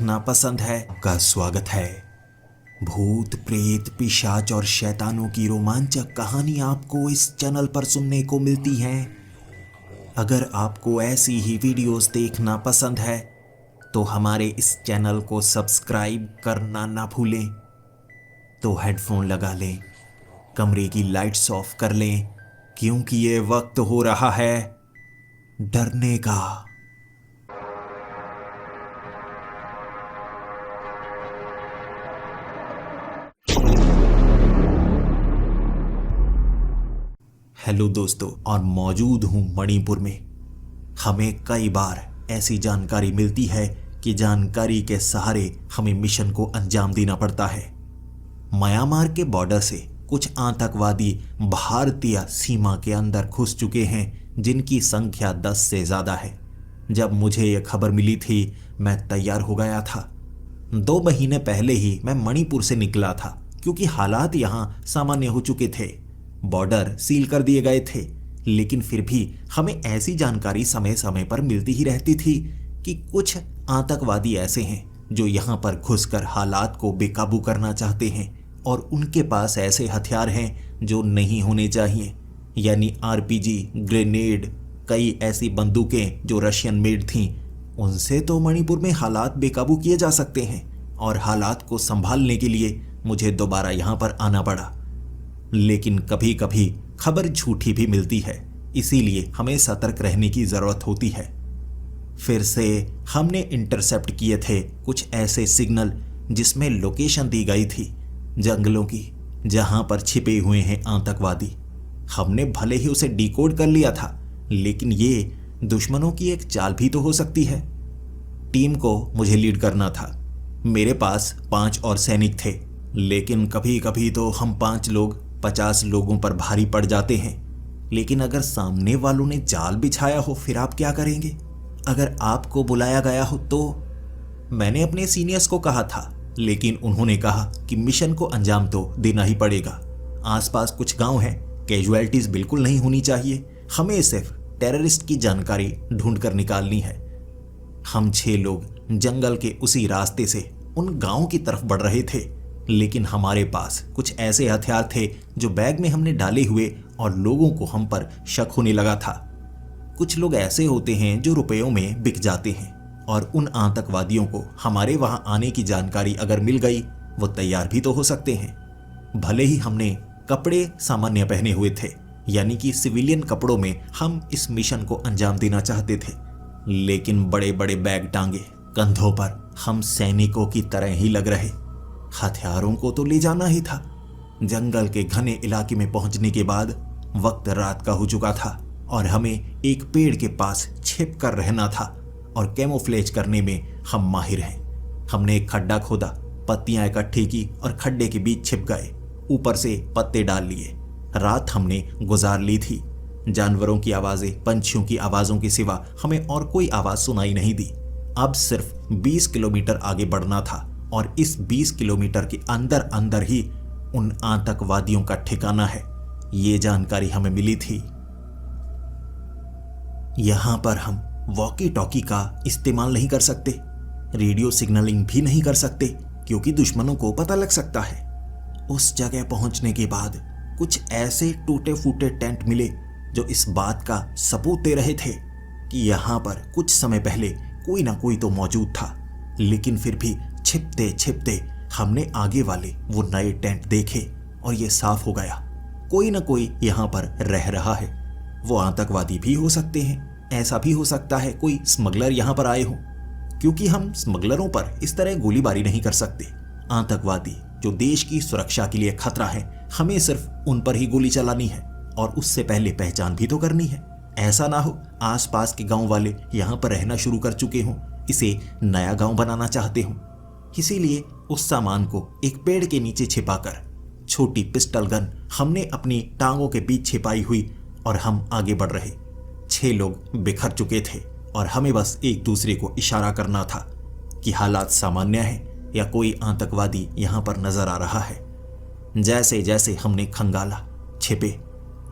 देखना पसंद है का स्वागत है। भूत प्रेत पिशाच और शैतानों की रोमांचक कहानी आपको इस चैनल पर सुनने को मिलती हैं। अगर आपको ऐसी ही वीडियोस देखना पसंद है तो हमारे इस चैनल को सब्सक्राइब करना ना भूलें। तो हेडफोन लगा लें, कमरे की लाइट्स ऑफ कर लें, क्योंकि ये वक्त हो रहा है डरने का। हेलो दोस्तों, और मौजूद हूं मणिपुर में। हमें कई बार ऐसी जानकारी मिलती है कि जानकारी के सहारे हमें मिशन को अंजाम देना पड़ता है। म्यांमार के बॉर्डर से कुछ आतंकवादी भारतीय सीमा के अंदर घुस चुके हैं, जिनकी संख्या 10 से ज्यादा है। जब मुझे यह खबर मिली थी, मैं तैयार हो गया था। 2 महीने पहले ही मैं मणिपुर से निकला था, क्योंकि हालात यहां सामान्य हो चुके थे। बॉर्डर सील कर दिए गए थे, लेकिन फिर भी हमें ऐसी जानकारी समय समय पर मिलती ही रहती थी कि कुछ आतंकवादी ऐसे हैं जो यहां पर घुसकर हालात को बेकाबू करना चाहते हैं, और उनके पास ऐसे हथियार हैं जो नहीं होने चाहिए, यानी आरपीजी, ग्रेनेड, कई ऐसी बंदूकें जो रशियन मेड थीं। उनसे तो मणिपुर में हालात बेकाबू किए जा सकते हैं, और हालात को संभालने के लिए मुझे दोबारा यहां पर आना पड़ा। लेकिन कभी कभी खबर झूठी भी मिलती है, इसीलिए हमें सतर्क रहने की जरूरत होती है। फिर से हमने इंटरसेप्ट किए थे कुछ ऐसे सिग्नल जिसमें लोकेशन दी गई थी जंगलों की, जहां पर छिपे हुए हैं आतंकवादी। हमने भले ही उसे डिकोड कर लिया था, लेकिन ये दुश्मनों की एक चाल भी तो हो सकती है। टीम को मुझे लीड करना था। मेरे पास 5 और सैनिक थे, लेकिन कभी कभी तो हम 5 लोग 50 लोगों पर भारी पड़ जाते हैं। लेकिन अगर सामने वालों ने जाल बिछाया हो, फिर आप क्या करेंगे? अगर आपको बुलाया गया हो तो? मैंने अपने सीनियर्स को कहा था, लेकिन उन्होंने कहा कि मिशन को अंजाम तो देना ही पड़ेगा। आसपास कुछ गांव हैं, कैजुअलिटीज बिल्कुल नहीं होनी चाहिए। हमें सिर्फ टेररिस्ट की जानकारी ढूंढ कर निकालनी है। हम 6 लोग जंगल के उसी रास्ते से उन गांवों की तरफ बढ़ रहे थे, लेकिन हमारे पास कुछ ऐसे हथियार थे जो बैग में हमने डाले हुए, और लोगों को हम पर शक होने लगा था। कुछ लोग ऐसे होते हैं जो रुपयों में बिक जाते हैं, और उन आतंकवादियों को हमारे वहां आने की जानकारी अगर मिल गई, वो तैयार भी तो हो सकते हैं। भले ही हमने कपड़े सामान्य पहने हुए थे, यानी कि सिविलियन कपड़ों में हम इस मिशन को अंजाम देना चाहते थे, लेकिन बड़े बड़े बैग टांगे कंधों पर हम सैनिकों की तरह ही लग रहे। हथियारों को तो ले जाना ही था। जंगल के घने इलाके में पहुंचने के बाद वक्त रात का हो चुका था, और हमें एक पेड़ के पास छिप कर रहना था, और कैमोफ्लेज करने में हम माहिर हैं। हमने एक खड्डा खोदा, पत्तियां इकट्ठी की और खड्डे के बीच छिप गए। ऊपर से पत्ते डाल लिए। रात हमने गुजार ली थी। जानवरों की आवाजें, पंछियों की आवाजों के सिवा हमें और कोई आवाज सुनाई नहीं दी। अब सिर्फ 20 किलोमीटर आगे बढ़ना था, और इस 20 किलोमीटर के अंदर अंदर ही उन आतंकवादियों का ठिकाना है, ये जानकारी हमें मिली थी। यहां पर हम वॉकी टॉकी का इस्तेमाल नहीं कर सकते, रेडियो सिग्नलिंग भी नहीं कर सकते, क्योंकि दुश्मनों को पता लग सकता है। उस जगह पहुंचने के बाद कुछ ऐसे टूटे फूटे टेंट मिले जो इस बात का सबूत दे रहे थे कि यहां पर कुछ समय पहले कोई ना कोई तो मौजूद था। लेकिन फिर भी छिपते छिपते हमने आगे वाले वो नए टेंट देखे, और ये साफ हो गया कोई ना कोई यहां पर रह रहा है। वो आतंकवादी भी हो सकते हैं, ऐसा भी हो सकता है कोई स्मगलर यहां पर आए हो, क्योंकि हम स्मगलरों पर इस तरह गोलीबारी नहीं कर सकते। आतंकवादी जो देश की सुरक्षा के लिए खतरा है, हमें सिर्फ उन पर ही गोली चलानी है, और उससे पहले पहचान भी तो करनी है। ऐसा ना हो आसपास के गांव वाले यहां पर रहना शुरू कर चुके हों, इसे नया गांव बनाना चाहते हों। इसीलिए उस सामान को एक पेड़ के नीचे छिपाकर छोटी पिस्टल गन हमने अपनी टांगों के बीच छिपाई हुई, और हम आगे बढ़ रहे। 6 लोग बिखर चुके थे, और हमें बस एक दूसरे को इशारा करना था कि हालात सामान्य है या कोई आतंकवादी यहां पर नजर आ रहा है। जैसे जैसे हमने खंगाला, छिपे,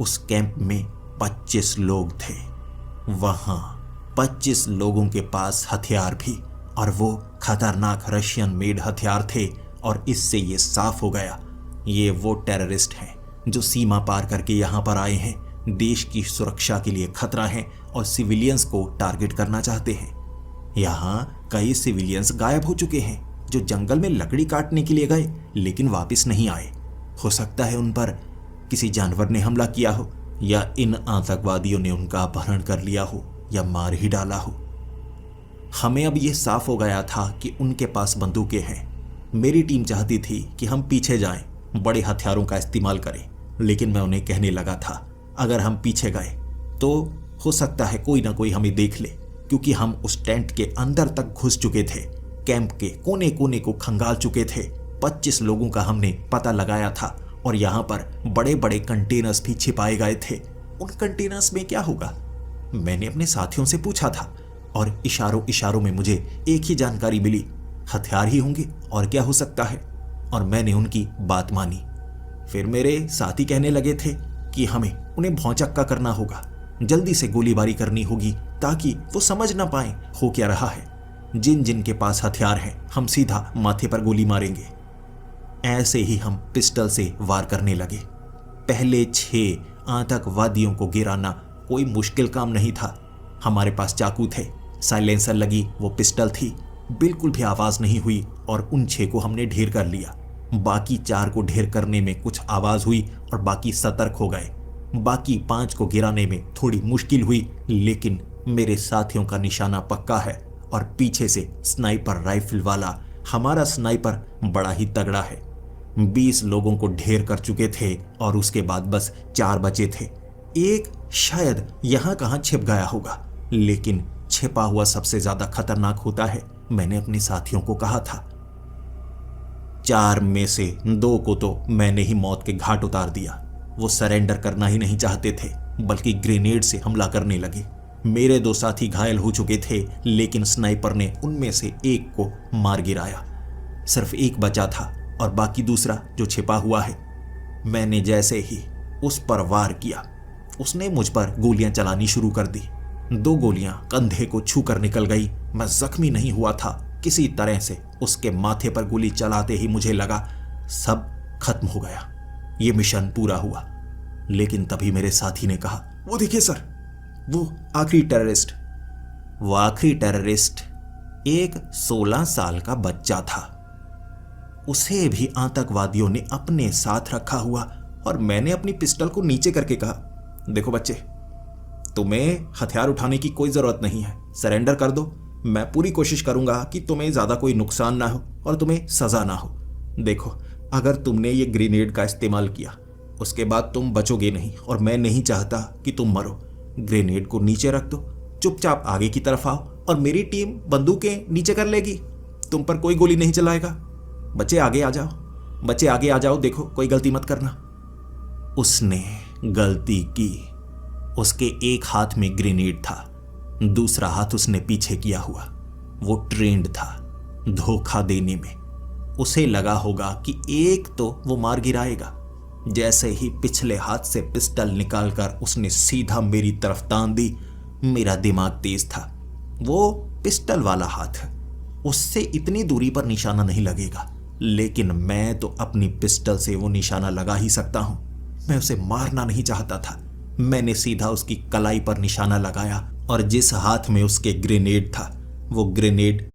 उस कैंप में 25 लोग थे। वहां 25 लोगों के पास हथियार भी और वो खतरनाक रशियन मेड हथियार थे। और इससे ये साफ हो गया, ये वो टेररिस्ट हैं जो सीमा पार करके यहाँ पर आए हैं, देश की सुरक्षा के लिए खतरा हैं और सिविलियंस को टारगेट करना चाहते हैं। यहाँ कई सिविलियंस गायब हो चुके हैं जो जंगल में लकड़ी काटने के लिए गए लेकिन वापस नहीं आए। हो सकता है उन पर किसी जानवर ने हमला किया हो या इन आतंकवादियों ने उनका अपहरण कर लिया हो या मार ही डाला हो। हमें अब यह साफ हो गया था कि उनके पास बंदूकें हैं। मेरी टीम चाहती थी कि हम पीछे जाएं, बड़े हथियारों का इस्तेमाल करें, लेकिन मैं उन्हें कहने लगा था अगर हम पीछे गए तो हो सकता है कोई ना कोई हमें देख ले, क्योंकि हम उस टेंट के अंदर तक घुस चुके थे, कैंप के कोने कोने को खंगाल चुके थे। 25 लोगों का हमने पता लगाया था और यहाँ पर बड़े बड़े कंटेनर्स भी छिपाए गए थे। उन कंटेनर्स में क्या होगा? मैंने अपने साथियों से पूछा था और इशारों इशारों में मुझे एक ही जानकारी मिली, हथियार ही होंगे और क्या हो सकता है। और मैंने उनकी बात मानी। फिर मेरे साथी कहने लगे थे कि हमें उन्हें भौचक्का करना होगा, जल्दी से गोलीबारी करनी होगी ताकि वो समझ ना पाए हो क्या रहा है। जिन जिन के पास हथियार हैं हम सीधा माथे पर गोली मारेंगे। ऐसे ही हम पिस्टल से वार करने लगे। पहले 6 आतंकवादियों को गिराना कोई मुश्किल काम नहीं था। हमारे पास चाकू थे, साइलेंसर लगी वो पिस्टल थी, बिल्कुल भी आवाज नहीं हुई और उन 6 को हमने ढेर कर लिया। बाकी 4 को ढेर करने में कुछ आवाज हुई और बाकी सतर्क हो गए। बाकी 5 को गिराने में थोड़ी मुश्किल हुई, लेकिन मेरे साथियों का निशाना पक्का है और पीछे से स्नाइपर राइफल वाला हमारा स्नाइपर बड़ा ही तगड़ा है। 20 लोगों को ढेर कर चुके थे और उसके बाद बस 4 बचे थे। एक शायद यहां कहां छिप गया होगा, लेकिन छिपा हुआ सबसे ज्यादा खतरनाक होता है, मैंने अपने साथियों को कहा था। 4 में से 2 को तो मैंने ही मौत के घाट उतार दिया। वो सरेंडर करना ही नहीं चाहते थे, बल्कि ग्रेनेड से हमला करने लगे। मेरे 2 साथी घायल हो चुके थे, लेकिन स्नाइपर ने उनमें से एक को मार गिराया। सिर्फ एक बचा था और बाकी दूसरा जो छिपा हुआ है। मैंने जैसे ही उस पर वार किया, उसने मुझ पर गोलियां चलानी शुरू कर दी। 2 गोलियां कंधे को छू कर निकल गई। मैं जख्मी नहीं हुआ था, किसी तरह से उसके माथे पर गोली चलाते ही मुझे लगा सब खत्म हो गया, ये मिशन पूरा हुआ। लेकिन तभी मेरे साथी ने कहा, वो देखिए सर, वो आखिरी टेररिस्ट। वो आखिरी टेररिस्ट एक 16 साल का बच्चा था। उसे भी आतंकवादियों ने अपने साथ रखा हुआ और मैंने अपनी पिस्टल को नीचे करके कहा, देखो बच्चे, तुम्हें हथियार उठाने की कोई जरूरत नहीं है, सरेंडर कर दो। मैं पूरी कोशिश करूंगा कि तुम्हें ज्यादा कोई नुकसान ना हो और तुम्हें सजा ना हो। देखो, अगर तुमने ये ग्रेनेड का इस्तेमाल किया उसके बाद तुम बचोगे नहीं और मैं नहीं चाहता कि तुम मरो। ग्रेनेड को नीचे रख दो, चुपचाप आगे की तरफ आओ और मेरी टीम बंदूकें नीचे कर लेगी, तुम पर कोई गोली नहीं चलाएगा। बच्चे आगे आ जाओ, बच्चे आगे आ जाओ, देखो कोई गलती मत करना। उसने गलती की। उसके एक हाथ में ग्रेनेड था, दूसरा हाथ उसने पीछे किया हुआ। वो ट्रेंड था धोखा देने में। उसे लगा होगा कि एक तो वो मार गिराएगा। जैसे ही पिछले हाथ से पिस्टल निकालकर उसने सीधा मेरी तरफ तान दी। मेरा दिमाग तेज था। वो पिस्टल वाला हाथ, उससे इतनी दूरी पर निशाना नहीं लगेगा, लेकिन मैं तो अपनी पिस्टल से वो निशाना लगा ही सकता हूं। मैं उसे मारना नहीं चाहता था। मैंने सीधा उसकी कलाई पर निशाना लगाया और जिस हाथ में उसके ग्रेनेड था वो ग्रेनेड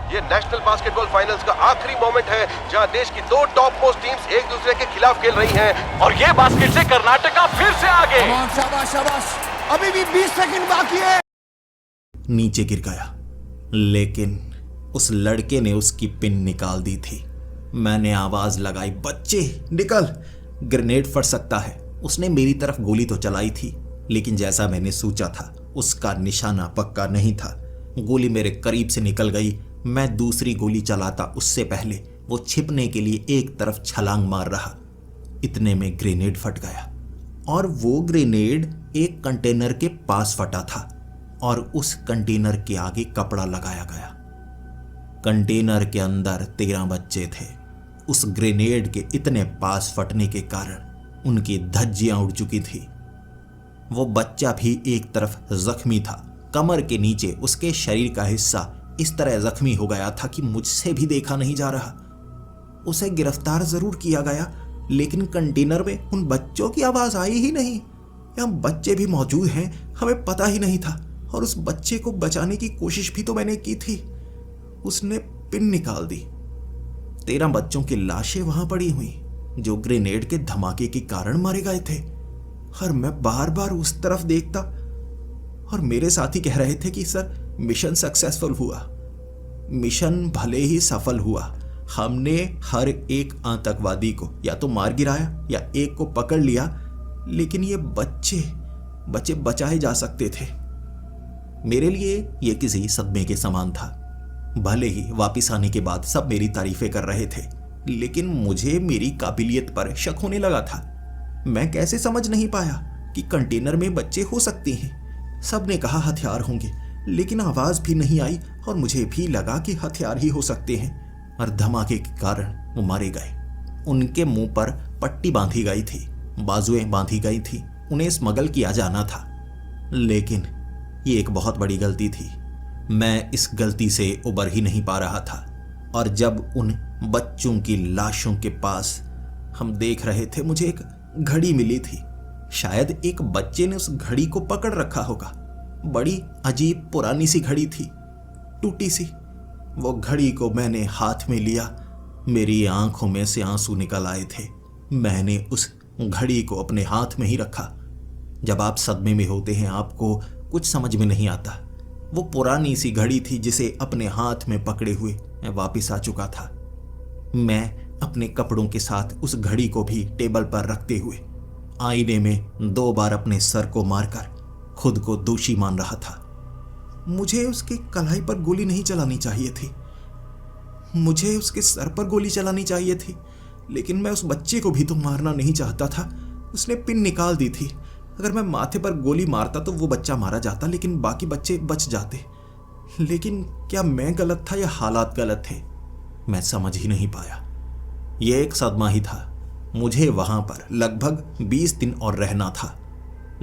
ये नेशनल बास्केटबॉल फाइनल्स का आखिरी मोमेंट है जहां देश की 2 टॉप मोस्ट टीम्स एक दूसरे के खिलाफ खेल रही हैं और ये बास्केट से कर्नाटका फिर से आगे। शाबाश शाबाश, अभी भी 20 सेकंड बाकी है। नीचे गिर गया, लेकिन उस लड़के ने उसकी पिन निकाल दी थी। मैंने आवाज लगाई, बच्चे निकल, ग्रेनेड फट सकता है। उसने मेरी तरफ गोली तो चलाई थी, लेकिन जैसा मैंने सोचा था उसका निशाना पक्का नहीं था। गोली मेरे करीब से निकल गई। मैं दूसरी गोली चलाता उससे पहले वो छिपने के लिए एक तरफ छलांग मार रहा। इतने में ग्रेनेड फट गया और वो ग्रेनेड एक कंटेनर के पास फटा था और उस कंटेनर के आगे कपड़ा लगाया गया। कंटेनर के अंदर 13 बच्चे थे। उस ग्रेनेड के इतने पास फटने के कारण उनकी धज्जियां उड़ चुकी थी। वो बच्चा भी एक तरफ जख्मी था। कमर के नीचे उसके शरीर का हिस्सा इस तरह जख्मी हो गया था कि मुझसे भी देखा नहीं जा रहा। उसे गिरफ्तार जरूर किया गया, लेकिन कंटेनर में उन बच्चों की आवाज आई ही नहीं। या बच्चे भी मौजूद हैं हमें पता ही नहीं था। और उस बच्चे को बचाने की कोशिश भी तो मैंने की थी। उसने पिन निकाल दी। 13 बच्चों की लाशें वहां पड़ी हुई जो ग्रेनेड के धमाके के कारण मारे गए थे। और मैं बार बार उस तरफ देखता और मेरे साथी कह रहे थे कि सर मिशन सक्सेसफुल हुआ। मिशन भले ही सफल हुआ, हमने हर एक आतंकवादी को या तो मार गिराया या एक को पकड़ लिया, लेकिन ये बच्चे बचाए जा सकते थे। मेरे लिए ये किसी सदमे के समान था। भले ही वापस आने के बाद सब मेरी तारीफें कर रहे थे, लेकिन मुझे मेरी काबिलियत पर शक होने लगा था। मैं कैसे समझ नहीं पाया कि कंटेनर में बच्चे हो सकते हैं। सब ने कहा हथियार होंगे, लेकिन आवाज भी नहीं आई और मुझे भी लगा कि हथियार ही हो सकते हैं। और धमाके के कारण वो मारे गए। उनके मुंह पर पट्टी बांधी गई थी, बाजुएं बांधी गई थी। उन्हें स्मगल किया जाना था, लेकिन ये एक बहुत बड़ी गलती थी। मैं इस गलती से उबर ही नहीं पा रहा था। और जब उन बच्चों की लाशों के पास हम देख रहे थे, मुझे एक घड़ी मिली थी। शायद एक बच्चे ने उस घड़ी को पकड़ रखा होगा। बड़ी अजीब पुरानी सी घड़ी थी, टूटी सी। वो घड़ी को मैंने हाथ में लिया। मेरी आंखों में से आंसू निकल आए थे। मैंने उस घड़ी को अपने हाथ में ही रखा। जब आप सदमे में होते हैं आपको कुछ समझ में नहीं आता। वो पुरानी सी घड़ी थी जिसे अपने हाथ में पकड़े हुए मैं वापिस आ चुका था। मैं अपने कपड़ों के साथ उस घड़ी को भी टेबल पर रखते हुए आईने में 2 बार अपने सर को मारकर खुद को दोषी मान रहा था। मुझे उसकी कलाई पर गोली नहीं चलानी चाहिए थी, मुझे उसके सर पर गोली चलानी चाहिए थी, लेकिन मैं उस बच्चे को भी तो मारना नहीं चाहता था। उसने पिन निकाल दी थी। अगर मैं माथे पर गोली मारता तो वो बच्चा मारा जाता, लेकिन बाकी बच्चे बच जाते। लेकिन क्या मैं गलत था या हालात गलत थे? मैं समझ ही नहीं पाया। यह एक सदमा ही था। मुझे वहां पर लगभग 20 दिन और रहना था,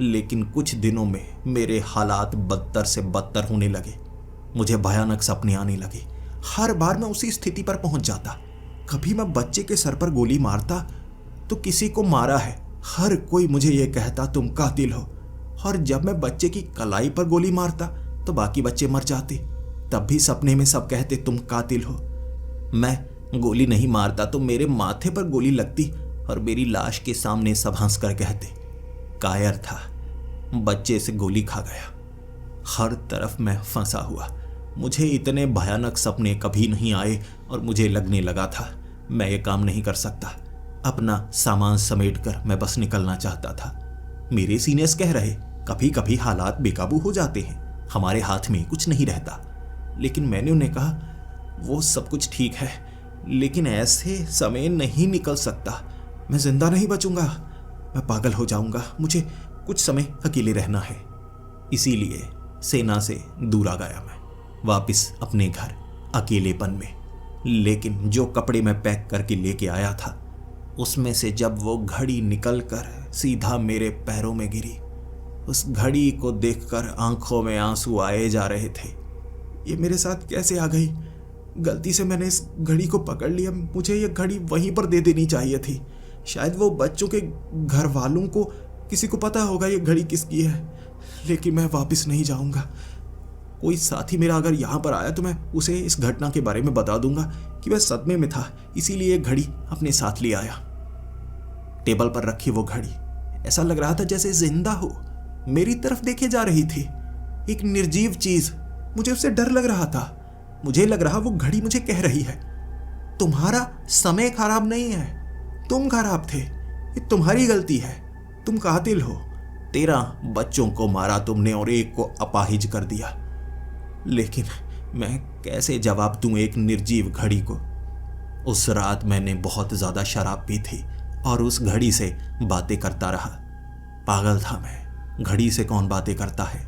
लेकिन कुछ दिनों में मेरे हालात बदतर से बदतर होने लगे। मुझे भयानक सपने आने लगे। हर बार मैं उसी स्थिति पर पहुंच जाता। कभी मैं बच्चे के सर पर गोली मारता तो किसी को मारा है, हर कोई मुझे यह कहता तुम कातिल हो। और जब मैं बच्चे की कलाई पर गोली मारता तो बाकी बच्चे मर जाते। तब भी सपने में सब कहते तुम कातिल हो। मैं गोली नहीं मारता तो मेरे माथे पर गोली लगती और मेरी लाश के सामने सब हंसकर कहते कायर था, बच्चे से गोली खा गया। हर तरफ मैं फंसा हुआ। मुझे इतने भयानक सपने कभी नहीं आए और मुझे लगने लगा था मैं ये काम नहीं कर सकता। अपना सामान समेटकर मैं बस निकलना चाहता था। मेरे सीनियर्स कह रहे कभी कभी हालात बेकाबू हो जाते हैं, हमारे हाथ में कुछ नहीं रहता। लेकिन मैंने उन्हें कहा वो सब कुछ ठीक है, लेकिन ऐसे समय नहीं निकल सकता। मैं जिंदा नहीं बचूंगा, मैं पागल हो जाऊंगा। मुझे कुछ समय अकेले रहना है। इसीलिए सेना से दूर आ गया मैं वापस अपने घर अकेलेपन में। लेकिन जो कपड़े मैं पैक करके लेके आया था उसमें से जब वो घड़ी निकलकर सीधा मेरे पैरों में गिरी, उस घड़ी को देखकर आंखों में आंसू आए जा रहे थे। ये मेरे साथ कैसे आ गई? गलती से मैंने इस घड़ी को पकड़ लिया। मुझे ये घड़ी वहीं पर दे देनी चाहिए थी। शायद वो बच्चों के घर वालों को किसी को पता होगा ये घड़ी किसकी है, लेकिन मैं वापस नहीं जाऊंगा। कोई साथी मेरा अगर यहाँ पर आया तो मैं उसे इस घटना के बारे में बता दूंगा कि मैं सदमे में था, इसीलिए घड़ी अपने साथ ले आया। टेबल पर रखी वो घड़ी ऐसा लग रहा था जैसे जिंदा हो, मेरी तरफ देखे जा रही थी। एक निर्जीव चीज, मुझे उससे डर लग रहा था। मुझे लग रहा वो घड़ी मुझे कह रही है तुम्हारा समय खराब नहीं है, तुम खराब थे, ये तुम्हारी गलती है, तुम कातिल हो। 13 बच्चों को मारा तुमने और एक को अपाहिज कर दिया। लेकिन मैं कैसे जवाब दूं एक निर्जीव घड़ी को? उस रात मैंने बहुत ज्यादा शराब पी थी और उस घड़ी से बातें करता रहा। पागल था मैं, घड़ी से कौन बातें करता है।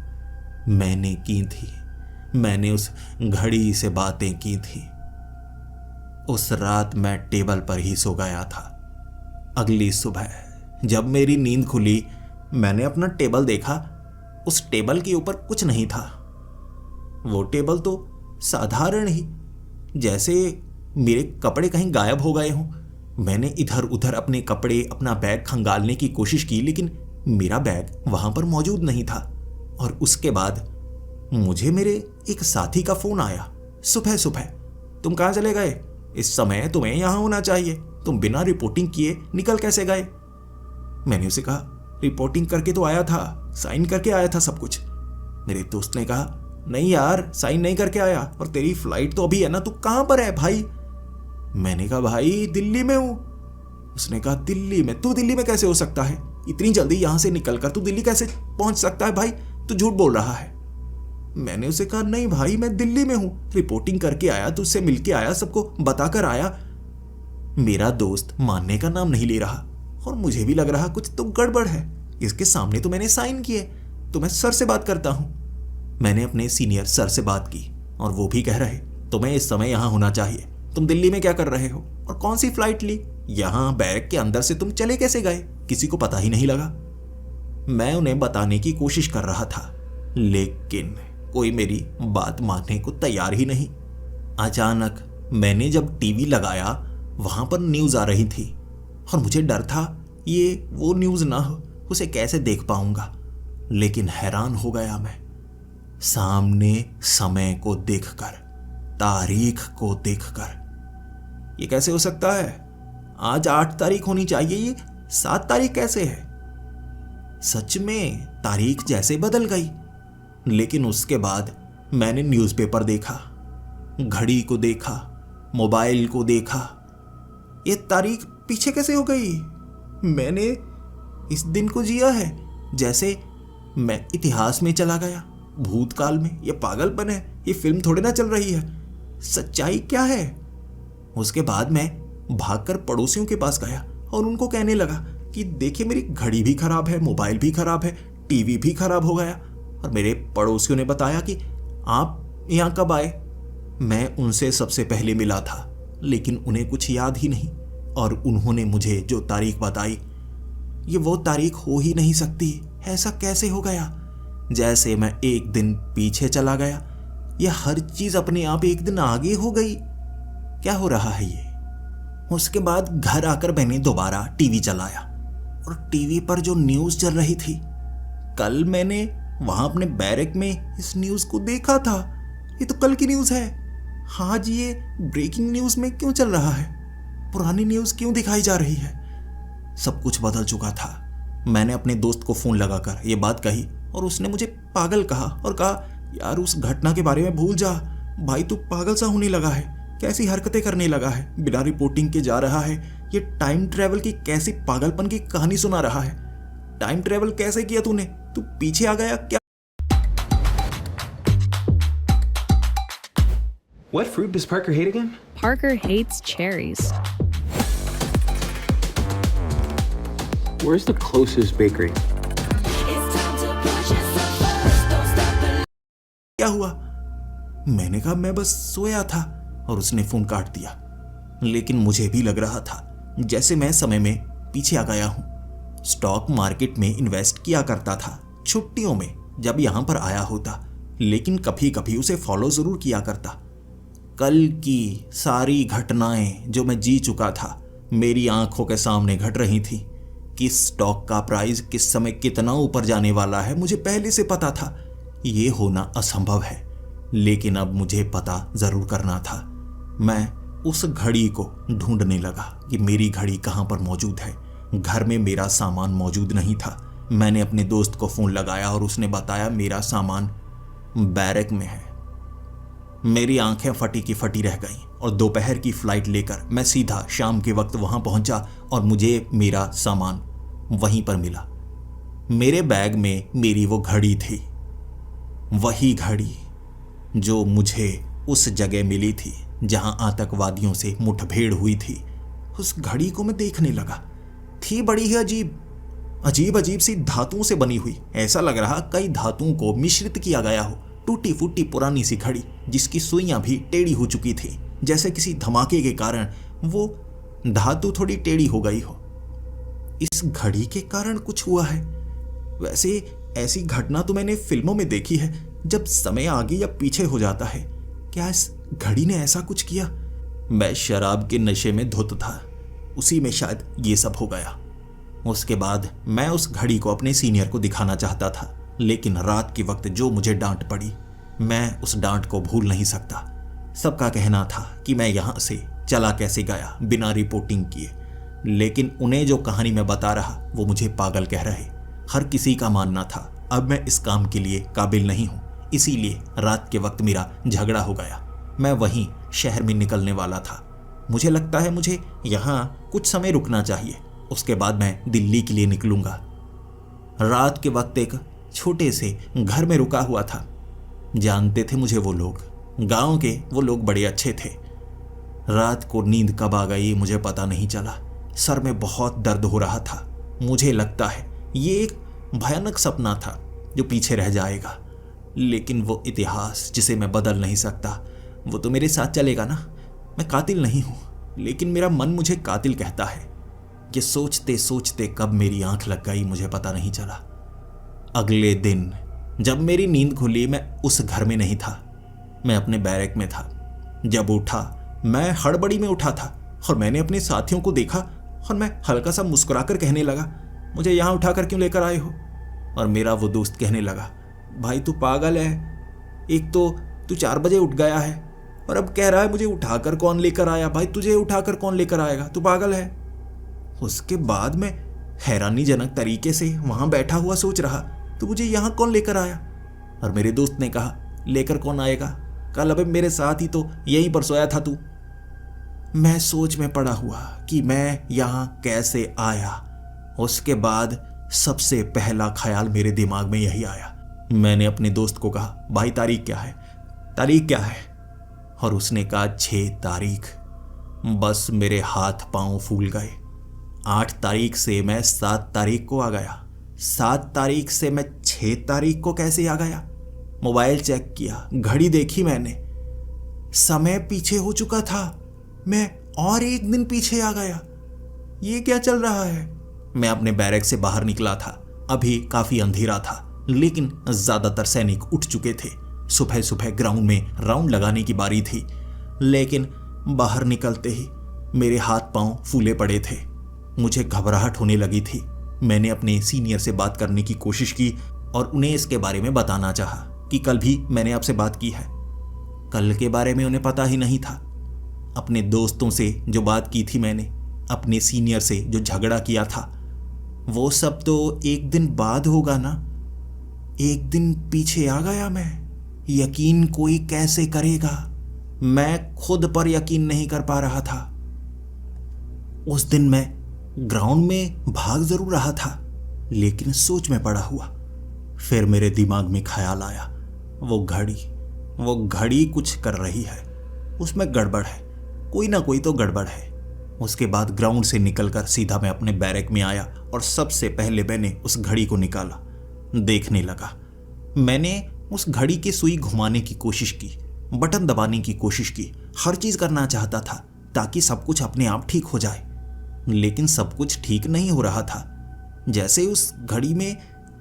मैंने की थी, मैंने उस घड़ी से बातें की थी। उस रात मैं टेबल पर ही सो गया था। अगली सुबह जब मेरी नींद खुली, मैंने अपना टेबल देखा। उस टेबल के ऊपर कुछ नहीं था। वो टेबल तो साधारण ही, जैसे मेरे कपड़े कहीं गायब हो गए हों। मैंने इधर उधर अपने कपड़े, अपना बैग खंगालने की कोशिश की, लेकिन मेरा बैग वहां पर मौजूद नहीं था। और उसके बाद मुझे मेरे एक साथी का फोन आया। सुबह सुबह, तुम कहाँ चले गए? इस समय तुम्हें यहां होना चाहिए, तुम बिना रिपोर्टिंग किए निकल कैसे गए? मैंने उसे कहा, रिपोर्टिंग करके तो आया था, साइन करके आया था सब कुछ। मेरे दोस्त ने कहा, नहीं यार, साइन नहीं करके आया, और तेरी फ्लाइट तो अभी है ना, तू कहां पर है भाई? मैंने कहा, भाई दिल्ली में हूं। उसने कहा, दिल्ली में? तू दिल्ली में कैसे हो सकता है? इतनी जल्दी यहां से निकलकर तू दिल्ली कैसे पहुंच सकता है भाई? तू झूठ बोल रहा है। मैंने उसे कहा, नहीं भाई, मैं दिल्ली में हूं, रिपोर्टिंग करके आया, तुझसे मिलके आया, सबको बताकर आया। मेरा दोस्त मानने का नाम नहीं ले रहा और मुझे भी लग रहा कुछ तो गड़बड़ है। इसके सामने तो मैंने साइन किए, तो मैं सर से बात करता हूं। मैंने अपने सीनियर सर से बात की और वो भी कह रहे, तुम्हें इस समय यहां होना चाहिए। तुम दिल्ली में क्या कर रहे हो और कौन सी फ्लाइट ली? यहां बैरक के अंदर से तुम चले कैसे गए? किसी को पता ही नहीं लगा। मैं उन्हें बताने की कोशिश कर रहा था, लेकिन कोई मेरी बात मानने को तैयार ही नहीं। अचानक मैंने जब टीवी लगाया, वहां पर न्यूज आ रही थी और मुझे डर था ये वो न्यूज ना हो, उसे कैसे देख पाऊंगा। लेकिन हैरान हो गया मैं, सामने समय को देखकर, तारीख को देखकर। ये कैसे हो सकता है? आज 8 तारीख होनी चाहिए, ये 7 तारीख कैसे है? सच में तारीख जैसे बदल गई। लेकिन उसके बाद मैंने न्यूज़पेपर देखा, घड़ी को देखा, मोबाइल को देखा। ये तारीख पीछे कैसे हो गई? मैंने इस दिन को जिया है जैसे मैं इतिहास में चला गया, भूतकाल में। ये पागलपन है, ये फिल्म थोड़े ना चल रही है। सच्चाई क्या है? उसके बाद मैं भागकर पड़ोसियों के पास गया और उनको कहने लगा कि देखिए, मेरी घड़ी भी खराब है, मोबाइल भी खराब है, टीवी भी खराब हो गया। और मेरे पड़ोसियों ने बताया कि आप यहाँ कब आए? मैं उनसे सबसे पहले मिला था, लेकिन उन्हें कुछ याद ही नहीं। और उन्होंने मुझे जो तारीख बताई, ये वो तारीख हो ही नहीं सकती। ऐसा कैसे हो गया? जैसे मैं एक दिन पीछे चला गया, या हर चीज अपने आप एक दिन आगे हो गई। क्या हो रहा है ये? उसके बाद घर आकर मैंने दोबारा टीवी चलाया और टीवी पर जो न्यूज चल रही थी, कल मैंने वहां अपने बैरक में इस न्यूज को देखा था। ये तो कल की न्यूज है। आज ये ब्रेकिंग न्यूज में क्यों चल रहा है? पुरानी न्यूज क्यों दिखाई जा रही है? सब कुछ बदल चुका था। मैंने अपने दोस्त को फोन लगाकर ये बात कही और उसने मुझे पागल कहा और कहा, यार उस घटना के बारे में भूल जा भाई, तू पागल सा होने लगा है, कैसी हरकतें करने लगा है, बिना रिपोर्टिंग के जा रहा है, ये टाइम ट्रेवल की कैसी पागलपन की कहानी सुना रहा है। टाइम ट्रेवल कैसे किया तूने? तू पीछे आ गया क्या? What fruit does Parker hate again? Parker hates cherries. Where's the closest bakery? क्या हुआ? मैंने कहा, मैं बस सोया था, और उसने फोन काट दिया। लेकिन मुझे भी लग रहा था जैसे मैं समय में पीछे आ गया हूं। स्टॉक मार्केट में इन्वेस्ट किया करता था छुट्टियों में जब यहां पर आया होता, लेकिन कभी कभी उसे फॉलो जरूर किया करता। कल की सारी घटनाएं जो मैं जी चुका था मेरी आंखों के सामने घट रही थी। किस स्टॉक का प्राइस किस समय कितना ऊपर जाने वाला है मुझे पहले से पता था। ये होना असंभव है, लेकिन अब मुझे पता जरूर करना था। मैं उस घड़ी को ढूंढने लगा कि मेरी घड़ी कहाँ पर मौजूद है। घर में मेरा सामान मौजूद नहीं था। मैंने अपने दोस्त को फोन लगाया और उसने बताया मेरा सामान बैरक में है। मेरी आंखें फटी की फटी रह गईं और दोपहर की फ्लाइट लेकर मैं सीधा शाम के वक्त वहां पहुंचा और मुझे मेरा सामान वहीं पर मिला। मेरे बैग में मेरी वो घड़ी थी, वही घड़ी जो मुझे उस जगह मिली थी जहां आतंकवादियों से मुठभेड़ हुई थी। उस घड़ी को मैं देखने लगा। थी बड़ी ही अजीब अजीब सी धातुओं से बनी हुई। ऐसा लग रहा कई धातुओं को मिश्रित किया गया हो। टूटी फूटी पुरानी सी घड़ी जिसकी सुइयां भी टेढ़ी हो चुकी थी, जैसे किसी धमाके के कारण वो धातु थोड़ी टेढ़ी हो गई हो। इस घड़ी के कारण कुछ हुआ है। वैसे ऐसी घटना तो मैंने फिल्मों में देखी है, जब समय आगे या पीछे हो जाता है। क्या इस घड़ी ने ऐसा कुछ किया? मैं शराब के नशे में धुत था, उसी में शायद ये सब हो गया। उसके बाद मैं उस घड़ी को अपने सीनियर को दिखाना चाहता था, लेकिन रात के वक्त जो मुझे डांट पड़ी, मैं उस डांट को भूल नहीं सकता। सबका कहना था कि मैं यहाँ से चला कैसे गया बिना रिपोर्टिंग किए, लेकिन उन्हें जो कहानी मैं बता रहा वो मुझे पागल कह रहे। हर किसी का मानना था अब मैं इस काम के लिए काबिल नहीं हूँ, इसीलिए रात के वक्त मेरा झगड़ा हो गया। मैं वहीं शहर में निकलने वाला था। मुझे लगता है मुझे यहाँ कुछ समय रुकना चाहिए, उसके बाद मैं दिल्ली के लिए निकलूंगा। रात के वक्त एक छोटे से घर में रुका हुआ था। जानते थे मुझे वो लोग, गांव के वो लोग बड़े अच्छे थे। रात को नींद कब आ गई मुझे पता नहीं चला। सर में बहुत दर्द हो रहा था। मुझे लगता है ये एक भयानक सपना था जो पीछे रह जाएगा, लेकिन वो इतिहास जिसे मैं बदल नहीं सकता वो तो मेरे साथ चलेगा ना। मैं कातिल नहीं हूँ, लेकिन मेरा मन मुझे कातिल कहता है। ये सोचते सोचते कब मेरी आंख लग गई मुझे पता नहीं चला। अगले दिन जब मेरी नींद खुली मैं उस घर में नहीं था, मैं अपने बैरक में था। जब उठा मैं हड़बड़ी में उठा था और मैंने अपने साथियों को देखा और मैं हल्का सा मुस्कुराकर कहने लगा, मुझे यहाँ उठाकर क्यों लेकर आए हो? और मेरा वो दोस्त कहने लगा, भाई तू पागल है, एक तो तू 4 बजे उठ गया है और अब कह रहा है मुझे उठाकर कौन लेकर आया? भाई तुझे उठाकर कौन लेकर आएगा, तू पागल है। उसके बाद मैं हैरानीजनक तरीके से वहां बैठा हुआ सोच रहा, तो मुझे यहाँ कौन लेकर आया? और मेरे दोस्त ने कहा, लेकर कौन आएगा, कल अबे मेरे साथ ही तो यहीं पर सोया था तू। मैं सोच में पड़ा हुआ कि मैं यहाँ कैसे आया। उसके बाद सबसे पहला ख्याल मेरे दिमाग में यही आया। मैंने अपने दोस्त को कहा, भाई तारीख क्या है, तारीख क्या है? और उसने कहा 6 तारीख। बस मेरे हाथ पांव फूल गए। 8 तारीख से मैं 7 तारीख को आ गया। 7 तारीख से मैं 6 तारीख को कैसे आ गया? मोबाइल चेक किया, घड़ी देखी मैंने, समय पीछे हो चुका था। मैं और एक दिन पीछे आ गया। ये क्या चल रहा है? मैं अपने बैरक से बाहर निकला था। अभी काफी अंधेरा था, लेकिन ज्यादातर सैनिक उठ चुके थे। सुबह सुबह ग्राउंड में राउंड लगाने की बारी थी, लेकिन बाहर निकलते ही मेरे हाथ पांव फूले पड़े थे। मुझे घबराहट होने लगी थी। मैंने अपने सीनियर से बात करने की कोशिश की और उन्हें इसके बारे में बताना चाहा कि कल भी मैंने आपसे बात की है। कल के बारे में उन्हें पता ही नहीं था। अपने दोस्तों से जो बात की थी मैंने, अपने सीनियर से जो झगड़ा किया था, वो सब तो एक दिन बाद होगा ना। एक दिन पीछे आ गया मैं। यकीन कोई कैसे करेगा? मैं खुद पर यकीन नहीं कर पा रहा था। उस दिन मैं ग्राउंड में भाग जरूर रहा था, लेकिन सोच में पड़ा हुआ। फिर मेरे दिमाग में ख्याल आया, वो घड़ी कुछ कर रही है, उसमें गड़बड़ है, कोई ना कोई तो गड़बड़ है। उसके बाद ग्राउंड से निकलकर सीधा मैं अपने बैरक में आया और सबसे पहले मैंने उस घड़ी को निकाला, देखने लगा। मैंने उस घड़ी की सुई घुमाने की कोशिश की, बटन दबाने की कोशिश की, हर चीज करना चाहता था ताकि सब कुछ अपने आप ठीक हो जाए, लेकिन सब कुछ ठीक नहीं हो रहा था। जैसे उस घड़ी में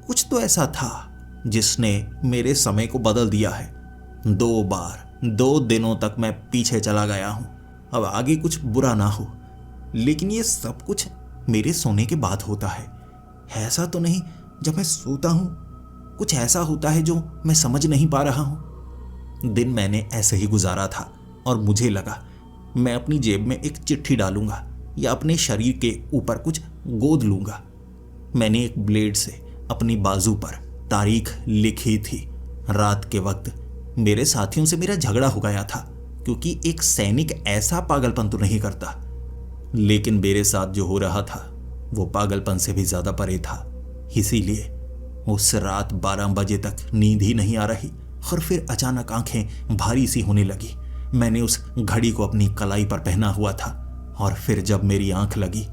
कुछ तो ऐसा था जिसने मेरे समय को बदल दिया है। 2 बार 2 दिनों तक मैं पीछे चला गया हूं। अब आगे कुछ बुरा ना हो, लेकिन ये सब कुछ मेरे सोने के बाद होता है। ऐसा तो नहीं जब मैं सोता हूं कुछ ऐसा होता है जो मैं समझ नहीं पा रहा हूं। दिन मैंने ऐसे ही गुजारा था और मुझे लगा मैं अपनी जेब में एक चिट्ठी डालूंगा या अपने शरीर के ऊपर कुछ गोद लूंगा। मैंने एक ब्लेड से अपनी बाजू पर तारीख लिखी थी। रात के वक्त मेरे साथियों से मेरा झगड़ा हो गया था, क्योंकि एक सैनिक ऐसा पागलपन तो नहीं करता, लेकिन मेरे साथ जो हो रहा था वो पागलपन से भी ज्यादा परे था। इसीलिए उस रात 12 बजे तक नींद ही नहीं आ रही और फिर अचानक आंखें भारी सी होने लगी। मैंने उस घड़ी को अपनी कलाई पर पहना हुआ था और फिर जब मेरी आंख लगी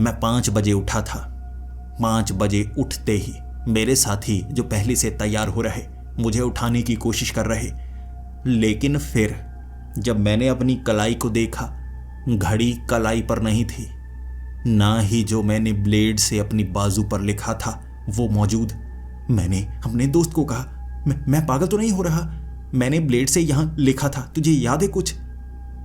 मैं 5 बजे उठा था। 5 बजे उठते ही मेरे साथी जो पहले से तैयार हो रहे मुझे उठाने की कोशिश कर रहे, लेकिन फिर जब मैंने अपनी कलाई को देखा, घड़ी कलाई पर नहीं थी, ना ही जो मैंने ब्लेड से अपनी बाजू पर लिखा था वो मौजूद। मैंने अपने दोस्त को कहा, मैं पागल तो नहीं हो रहा? मैंने ब्लेड से यहाँ लिखा था, तुझे याद है कुछ?